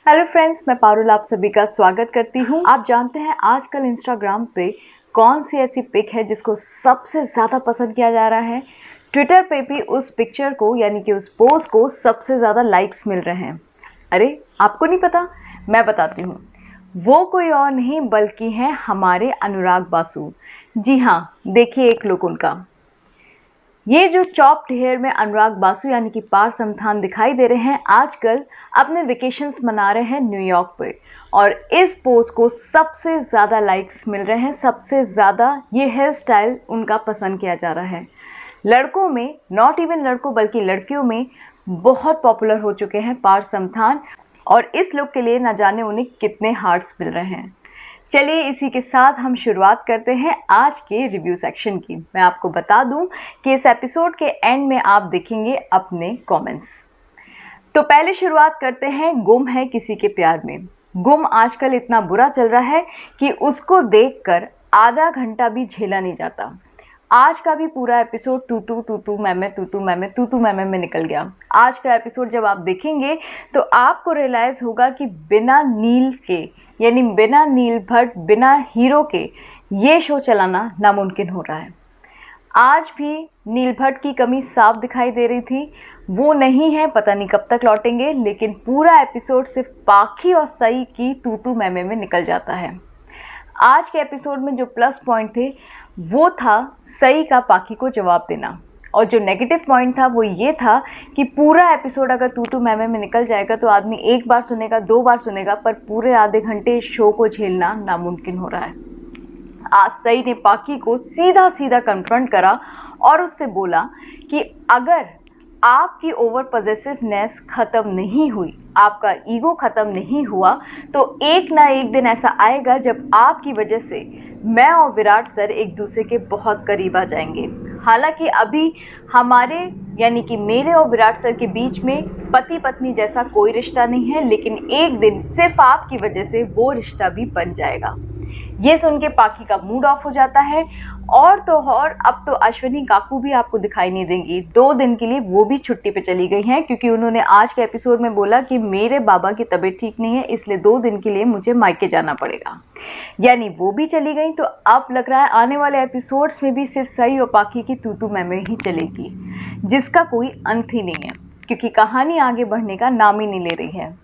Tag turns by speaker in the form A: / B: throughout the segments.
A: Hello friends, मैं पारुल आप सभी का स्वागत करती हूँ। आप जानते हैं आजकल इंस्टाग्राम पे कौन सी ऐसी पिक है जिसको सबसे ज़्यादा पसंद किया जा रहा है। ट्विटर पे भी उस पिक्चर को यानी कि उस पोस्ट को सबसे ज़्यादा लाइक्स मिल रहे हैं। अरे आपको नहीं पता? मैं बताती हूँ। वो कोई और नहीं बल्कि हैं हमारे अनुराग बासु। जी हाँ, देखिए एक लुक उनका। ये जो चॉप्ड हेयर में अनुराग बासु यानी कि पार्थ समथान दिखाई दे रहे हैं, आजकल अपने वेकेशंस मना रहे हैं न्यूयॉर्क पे। और इस पोस्ट को सबसे ज़्यादा लाइक्स मिल रहे हैं, सबसे ज़्यादा ये हेयर स्टाइल उनका पसंद किया जा रहा है। लड़कों में, नॉट इवन लड़कों बल्कि लड़कियों में बहुत पॉपुलर हो चुके हैं पार्थ समथान। और इस लुक के लिए ना जाने उन्हें कितने हार्ट्स मिल रहे हैं। चलिए इसी के साथ हम शुरुआत करते हैं आज के रिव्यू सेक्शन की। मैं आपको बता दूं कि इस एपिसोड के एंड में आप देखेंगे अपने कमेंट्स। तो पहले शुरुआत करते हैं गुम है किसी के प्यार में। गुम आजकल इतना बुरा चल रहा है कि उसको देखकर आधा घंटा भी झेला नहीं जाता। आज का भी पूरा एपिसोड तू तू तू तू मैं तू तू मैं तू तू मैं में निकल गया। आज का एपिसोड जब आप देखेंगे तो आपको रियलाइज होगा कि बिना नील के यानी बिना नील भट्ट, बिना हीरो के ये शो चलाना नामुमकिन हो रहा है। आज भी नील भट्ट की कमी साफ दिखाई दे रही थी। वो नहीं है, पता नहीं कब तक लौटेंगे, लेकिन पूरा एपिसोड सिर्फ पाखी और सई की तू तू मैं में निकल जाता है। आज के एपिसोड में जो प्लस पॉइंट थे वो था सई का पाखी को जवाब देना, और जो नेगेटिव पॉइंट था वो ये था कि पूरा एपिसोड अगर तू तू मैं में निकल जाएगा तो आदमी एक बार सुनेगा, दो बार सुनेगा, पर पूरे आधे घंटे शो को झेलना नामुमकिन हो रहा है। आज सई ने पाखी को सीधा सीधा कन्फ्रंट करा और उससे बोला कि अगर आपकी ओवर पॉजेसिवनेस ख़त्म नहीं हुई, आपका ईगो ख़त्म नहीं हुआ, तो एक ना एक दिन ऐसा आएगा जब आपकी वजह से मैं और विराट सर एक दूसरे के बहुत करीब आ जाएंगे। हालांकि अभी हमारे यानी कि मेरे और विराट सर के बीच में पति पत्नी जैसा कोई रिश्ता नहीं है, लेकिन एक दिन सिर्फ आपकी वजह से वो रिश्ता भी बन जाएगा। ये सुन के पाखी का मूड ऑफ हो जाता है। और तो और अब तो अश्विनी काकू भी आपको दिखाई नहीं देंगी। 2 दिन के लिए वो भी छुट्टी पे चली गई हैं, क्योंकि उन्होंने आज के एपिसोड में बोला कि मेरे बाबा की तबीयत ठीक नहीं है, इसलिए 2 दिन के लिए मुझे मायके जाना पड़ेगा। यानी वो भी चली गई। तो अब लग रहा है आने वाले एपिसोड्स में भी सिर्फ सई और पाखी की तू तू मैं ही चलेगी, जिसका कोई अंत ही नहीं है, क्योंकि कहानी आगे बढ़ने का नाम ही नहीं ले रही है।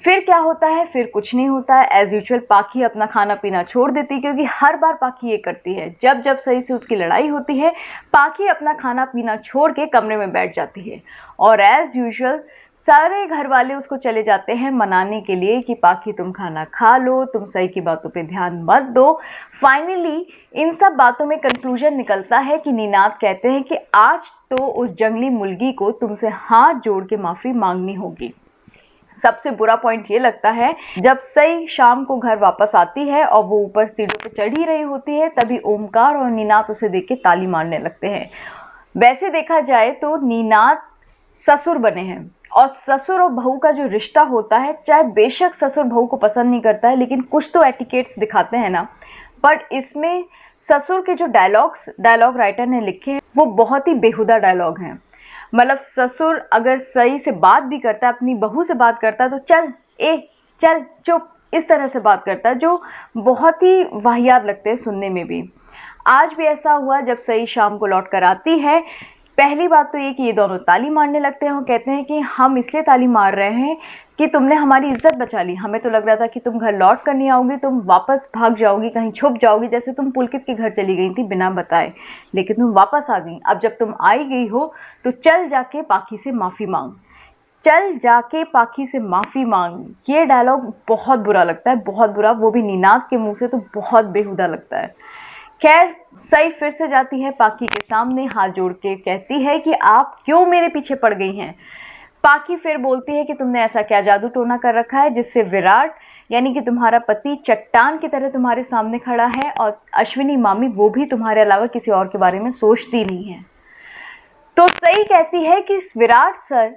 A: फिर क्या होता है? फिर कुछ नहीं होता है। एज यूजुअल पाखी अपना खाना पीना छोड़ देती है, क्योंकि हर बार पाखी ये करती है। जब जब सही से उसकी लड़ाई होती है, पाखी अपना खाना पीना छोड़ के कमरे में बैठ जाती है। और एज यूजुअल सारे घर वाले उसको चले जाते हैं मनाने के लिए कि पाखी तुम खाना खा लो, तुम सही की बातों पे ध्यान मत दो। फाइनली इन सब बातों में कंक्लूजन निकलता है कि नीनाद कहते हैं कि आज तो उस जंगली मुर्गी को तुमसे हाथ जोड़ के माफ़ी मांगनी होगी। सबसे बुरा पॉइंट ये लगता है जब सई शाम को घर वापस आती है और वो ऊपर सीढ़ियों पर चढ़ ही रही होती है, तभी ओमकार और नीनाद उसे देख के ताली मारने लगते हैं। वैसे देखा जाए तो नीनाद ससुर बने हैं, और ससुर और बहू का जो रिश्ता होता है, चाहे बेशक ससुर बहू को पसंद नहीं करता है, लेकिन कुछ तो एटिकेट्स दिखाते हैं ना। बट इसमें ससुर के जो डायलॉग राइटर ने लिखे हैं वो बहुत ही बेहुदा डायलॉग हैं। मतलब ससुर अगर सही से बात भी करता है, अपनी बहू से बात करता है, तो चल चुप, इस तरह से बात करता है, जो बहुत ही वाहियात लगते हैं सुनने में भी। आज भी ऐसा हुआ जब सई शाम को लौट कर आती है। पहली बात तो ये कि ये दोनों ताली मारने लगते हैं और कहते हैं कि हम इसलिए ताली मार रहे हैं कि तुमने हमारी इज्जत बचा ली। हमें तो लग रहा था कि तुम घर लौट कर नहीं आओगी, तुम वापस भाग जाओगी, कहीं छुप जाओगी, जैसे तुम पुलकित के घर चली गई थी बिना बताए, लेकिन तुम वापस आ गई। अब जब तुम आई गई हो तो चल जाके पाखी से माफ़ी मांग, चल जाके पाखी से माफ़ी मांग। ये डायलॉग बहुत बुरा लगता है, बहुत बुरा, वो भी नीनाद के मुँह से, तो बहुत बेहुदा लगता है। खैर सई फिर से जाती है पाखी के सामने, हाथ जोड़ के कहती है कि आप क्यों मेरे पीछे पड़ गई हैं। पाखी फिर बोलती है कि तुमने ऐसा क्या जादू टोना कर रखा है जिससे विराट यानी कि तुम्हारा पति चट्टान की तरह तुम्हारे सामने खड़ा है, और अश्विनी मामी वो भी तुम्हारे अलावा किसी और के बारे में सोचती नहीं है। तो सई कहती है कि विराट सर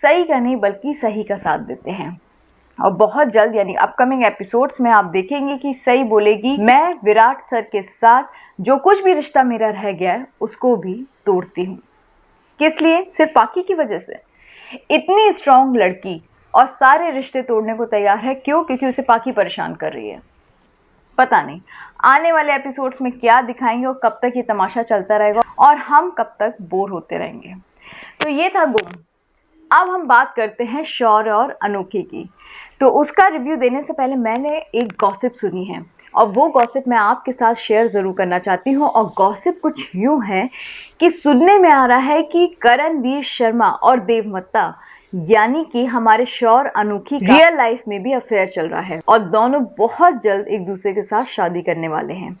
A: सई का नहीं बल्कि सही का साथ देते हैं, और बहुत जल्द यानी अपकमिंग एपिसोड्स में आप देखेंगे कि सई बोलेगी मैं विराट सर के साथ जो कुछ भी रिश्ता मेरा रह गया है उसको भी तोड़ती हूँ। किस लिए? सिर्फ पाखी की वजह से। इतनी स्ट्रॉन्ग लड़की और सारे रिश्ते तोड़ने को तैयार है। क्यों? क्योंकि उसे पाकी परेशान कर रही है। पता नहीं आने वाले एपिसोड्स में क्या दिखाएंगे और कब तक ये तमाशा चलता रहेगा और हम कब तक बोर होते रहेंगे। तो ये था गुम। अब हम बात करते हैं शौर्य और अनोखी की। तो उसका रिव्यू देने से पहले मैंने एक गॉसिप सुनी है और वो गॉसिप मैं आपके साथ शेयर ज़रूर करना चाहती हूँ। और गॉसिप कुछ यूँ है कि सुनने में आ रहा है कि करणवीर शर्मा और देवमत्ता यानी कि हमारे शौर्य अनोखी का रियल लाइफ में भी अफेयर चल रहा है और दोनों बहुत जल्द एक दूसरे के साथ शादी करने वाले हैं।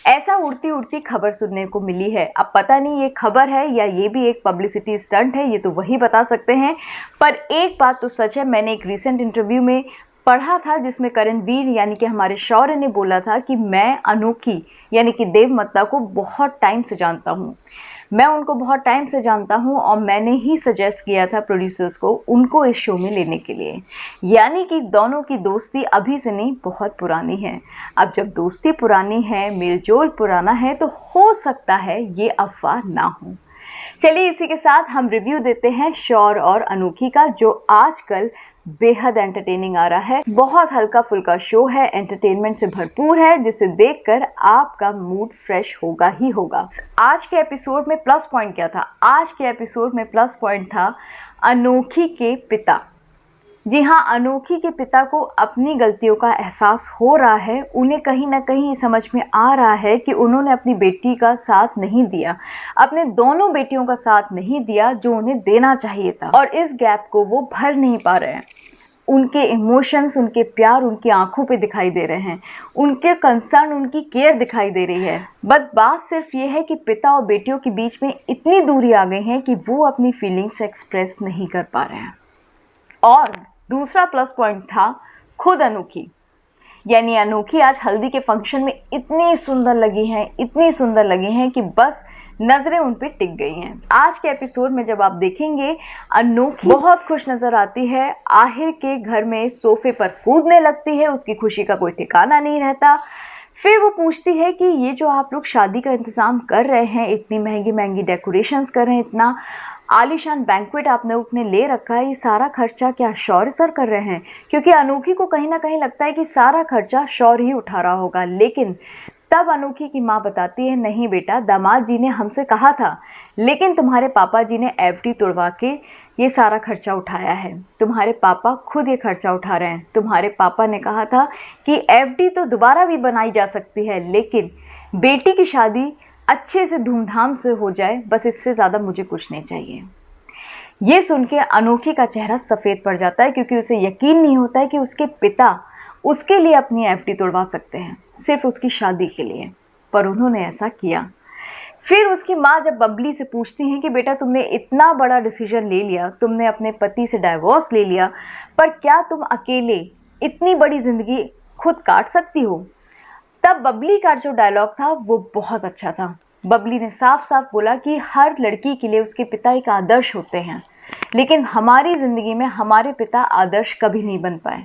A: ऐसा उड़ती उड़ती खबर सुनने को मिली है। अब पता नहीं ये खबर है या ये भी एक पब्लिसिटी स्टंट है, ये तो वही बता सकते हैं। पर एक बात तो सच है, मैंने एक रिसेंट इंटरव्यू में पढ़ा था जिसमें करणवीर यानी कि हमारे शौर्य ने बोला था कि मैं अनोखी यानी कि देवमत्ता को बहुत टाइम से जानता हूँ, मैं उनको बहुत टाइम से जानता हूँ और मैंने ही सजेस्ट किया था प्रोड्यूसर्स को उनको इस शो में लेने के लिए। यानी कि दोनों की दोस्ती अभी से नहीं, बहुत पुरानी है। अब जब दोस्ती पुरानी है, मेलजोल पुराना है, तो हो सकता है ये अफवाह ना हो। चलिए इसी के साथ हम रिव्यू देते हैं शौर्य और अनोखी का, जो आजकल बेहद एंटरटेनिंग आ रहा है। बहुत हल्का फुल्का शो है, एंटरटेनमेंट से भरपूर है, जिसे देखकर आपका मूड फ्रेश होगा ही होगा। आज के एपिसोड में प्लस पॉइंट क्या था? आज के एपिसोड में प्लस पॉइंट था अनोखी के पिता। जी हाँ, अनोखी के पिता को अपनी गलतियों का एहसास हो रहा है। उन्हें कहीं ना कहीं समझ में आ रहा है कि उन्होंने अपनी बेटी का साथ नहीं दिया, अपने दोनों बेटियों का साथ नहीं दिया जो उन्हें देना चाहिए था, और इस गैप को वो भर नहीं पा रहे हैं। उनके इमोशंस, उनके प्यार उनकी आंखों पे दिखाई दे रहे हैं, उनके कंसर्न, उनकी केयर दिखाई दे रही है। बट बात सिर्फ ये है कि पिता और बेटियों के बीच में इतनी दूरी आ गई है कि वो अपनी फीलिंग्स एक्सप्रेस नहीं कर पा रहे हैं। और दूसरा प्लस पॉइंट था खुद अनोखी। यानी अनोखी आज हल्दी के फंक्शन में इतनी सुंदर लगी हैं, इतनी सुंदर लगी हैं कि बस नजरें उन पे टिक गई हैं। आज के एपिसोड में जब आप देखेंगे, अनोखी बहुत खुश नजर आती है। आहिर के घर में सोफे पर कूदने लगती है, उसकी खुशी का कोई ठिकाना नहीं रहता। फिर वो पूछती है कि ये जो आप लोग शादी का इंतज़ाम कर रहे हैं, इतनी महंगी महंगी डेकोरेशंस कर रहे हैं, इतना आलीशान बैंक्वेट आपने उसने ले रखा है, ये सारा खर्चा क्या शौर्य सर कर रहे हैं? क्योंकि अनोखी को कहीं ना कहीं लगता है कि सारा खर्चा शौर्य ही उठा रहा होगा। लेकिन तब अनोखी की माँ बताती है, नहीं बेटा, दामाद जी ने हमसे कहा था, लेकिन तुम्हारे पापा जी ने एफडी तोड़वा के ये सारा खर्चा उठाया है। तुम्हारे पापा खुद ये खर्चा उठा रहे हैं। तुम्हारे पापा ने कहा था कि एफडी तो दोबारा भी बनाई जा सकती है, लेकिन बेटी की शादी अच्छे से धूमधाम से हो जाए, बस इससे ज़्यादा मुझे कुछ नहीं चाहिए। ये सुन के अनोखी का चेहरा सफ़ेद पड़ जाता है, क्योंकि उसे यकीन नहीं होता है कि उसके पिता उसके लिए अपनी एफडी तोड़वा सकते हैं, सिर्फ उसकी शादी के लिए। पर उन्होंने ऐसा किया। फिर उसकी माँ जब बबली से पूछती हैं कि बेटा, तुमने इतना बड़ा डिसीजन ले लिया, तुमने अपने पति से डाइवोर्स ले लिया, पर क्या तुम अकेले इतनी बड़ी ज़िंदगी खुद काट सकती हो? तब बबली का जो डायलॉग था वो बहुत अच्छा था। बबली ने साफ साफ बोला कि हर लड़की के लिए उसके पिता एक आदर्श होते हैं, लेकिन हमारी ज़िंदगी में हमारे पिता आदर्श कभी नहीं बन पाए।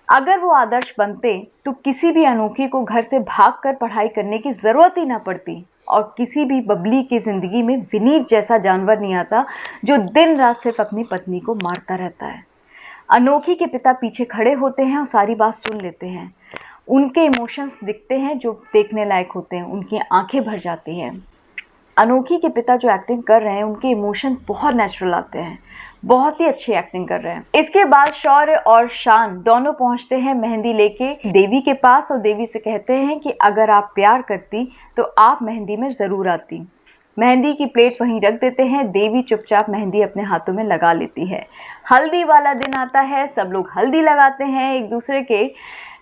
A: अगर वो आदर्श बनते तो किसी भी अनोखी को घर से भागकर पढ़ाई करने की ज़रूरत ही ना पड़ती, और किसी भी बबली की ज़िंदगी में विनीत जैसा जानवर नहीं आता जो दिन रात सिर्फ अपनी पत्नी को मारता रहता है। अनोखी के पिता पीछे खड़े होते हैं और सारी बात सुन लेते हैं। उनके इमोशंस दिखते हैं जो देखने लायक होते हैं, उनकी आंखें भर जाती हैं। अनोखी के पिता जो एक्टिंग कर रहे हैं, उनके इमोशन बहुत नेचुरल आते हैं, बहुत ही अच्छी एक्टिंग कर रहे हैं। इसके बाद शौर्य और शान दोनों पहुंचते हैं मेहंदी लेके देवी के पास और देवी से कहते हैं कि अगर आप प्यार करती तो आप मेहंदी में ज़रूर आती। मेहंदी की प्लेट वहीं रख देते हैं। देवी चुपचाप मेहंदी अपने हाथों में लगा लेती है। हल्दी वाला दिन आता है, सब लोग हल्दी लगाते हैं एक दूसरे के।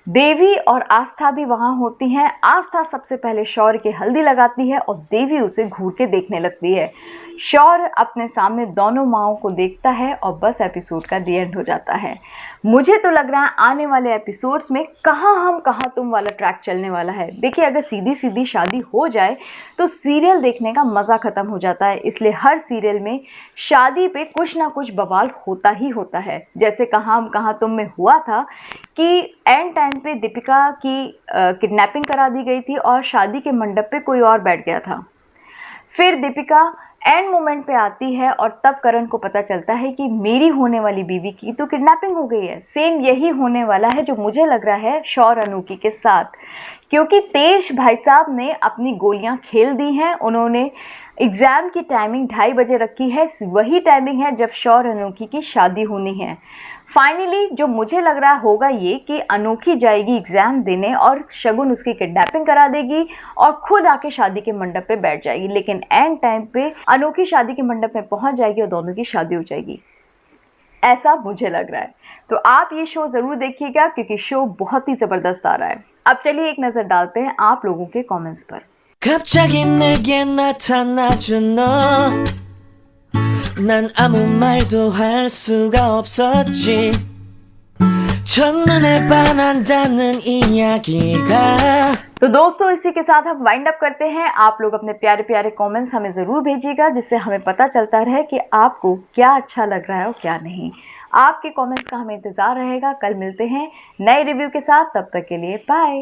A: देवी और आस्था भी वहाँ होती हैं। आस्था सबसे पहले शौर्य की हल्दी लगाती है और देवी उसे घूर के देखने लगती है। शौर्य अपने सामने दोनों माँओं को देखता है और बस एपिसोड का दी एंड हो जाता है। मुझे तो लग रहा है आने वाले एपिसोड्स में कहाँ हम कहाँ तुम वाला ट्रैक चलने वाला है। देखिए, अगर सीधी सीधी शादी हो जाए तो सीरियल देखने का मज़ा ख़त्म हो जाता है। इसलिए हर सीरियल में शादी पे कुछ ना कुछ बवाल होता ही होता है। जैसे कहाँ हम कहाँ तुम में हुआ था कि एंड टाइम पे दीपिका की किडनैपिंग करा दी गई थी और शादी के मंडप पे कोई और बैठ गया था। फिर दीपिका एंड मोमेंट पे आती है और तब करण को पता चलता है कि मेरी होने वाली बीवी की तो किडनैपिंग हो गई है। सेम यही होने वाला है जो मुझे लग रहा है शौर अनोखी के साथ, क्योंकि तेज भाई साहब ने अपनी गोलियां खेल दी हैं। उन्होंने एग्ज़ाम की टाइमिंग 2:30 बजे रखी है, वही टाइमिंग है जब शौर अनोखी की शादी होनी है। फाइनली जो मुझे लग रहा होगा ये कि अनोखी जाएगी एग्ज़ाम देने और शगुन उसकी किडनैपिंग करा देगी और खुद आके शादी के मंडप पे बैठ जाएगी, लेकिन एंड टाइम पे अनोखी शादी के मंडप में पहुंच जाएगी और दोनों की शादी हो जाएगी, ऐसा मुझे लग रहा है। तो आप ये शो ज़रूर देखिएगा क्योंकि शो बहुत ही ज़बरदस्त आ रहा है। अब चलिए एक नज़र डालते हैं आप लोगों के कमेंट्स पर।
B: 갑자기 내게 나타나준 너, 난 아무 말도 할 수가 없었지. 첫눈에 반한다는 이야기가
A: तो दोस्तों इसी के साथ हम वाइंड अप करते हैं। आप लोग अपने प्यारे प्यारे कमेंट्स हमें ज़रूर भेजिएगा, जिससे हमें पता चलता रहे कि आपको क्या अच्छा लग रहा है और क्या नहीं। आपके कमेंट्स का हमें इंतज़ार रहेगा। कल मिलते हैं नए रिव्यू के साथ, तब तक के लिए बाय।